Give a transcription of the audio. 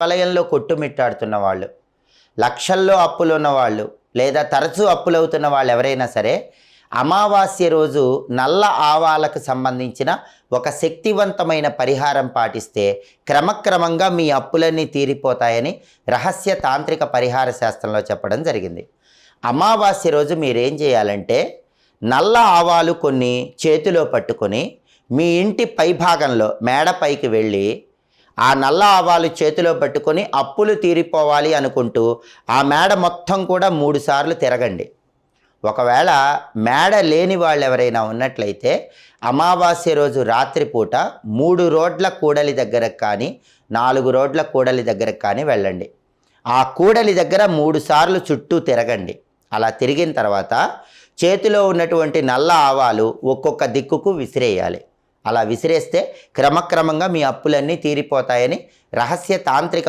వలయంలో కొట్టుమిట్టాడుతున్న వాళ్ళు, లక్షల్లో అప్పులు ఉన్నవాళ్ళు, లేదా తరచూ అప్పులవుతున్న వాళ్ళు ఎవరైనా సరే అమావాస్య రోజు నల్ల ఆవాలకు సంబంధించిన ఒక శక్తివంతమైన పరిహారం పాటిస్తే క్రమక్రమంగా మీ అప్పులన్నీ తీరిపోతాయని రహస్య తాంత్రిక పరిహార శాస్త్రంలో చెప్పడం జరిగింది. అమావాస్య రోజు మీరేం చేయాలంటే నల్ల ఆవాలు కొన్ని చేతిలో పట్టుకొని మీ ఇంటి పైభాగంలో మేడపైకి వెళ్ళి ఆ నల్ల ఆవాలు చేతిలో పట్టుకొని అప్పులు తీరిపోవాలి అనుకుంటూ ఆ మేడ మొత్తం కూడా 3 సార్లు తిరగండి. ఒకవేళ మేడ లేని వాళ్ళు ఎవరైనా ఉన్నట్లయితే అమావాస్య రోజు రాత్రిపూట 3 రోడ్ల కూడలి దగ్గరకు కానీ 4 రోడ్ల కూడలి దగ్గరకు కానీ వెళ్ళండి. ఆ కూడలి దగ్గర 3 సార్లు చుట్టూ తిరగండి. అలా తిరిగిన తర్వాత చేతిలో ఉన్నటువంటి నల్ల ఆవాలు ఒక్కొక్క దిక్కుకు విసిరేయాలి. అలా విసిరేస్తే క్రమక్రమంగా మీ అప్పులన్నీ తీరిపోతాయని రహస్య తాంత్రిక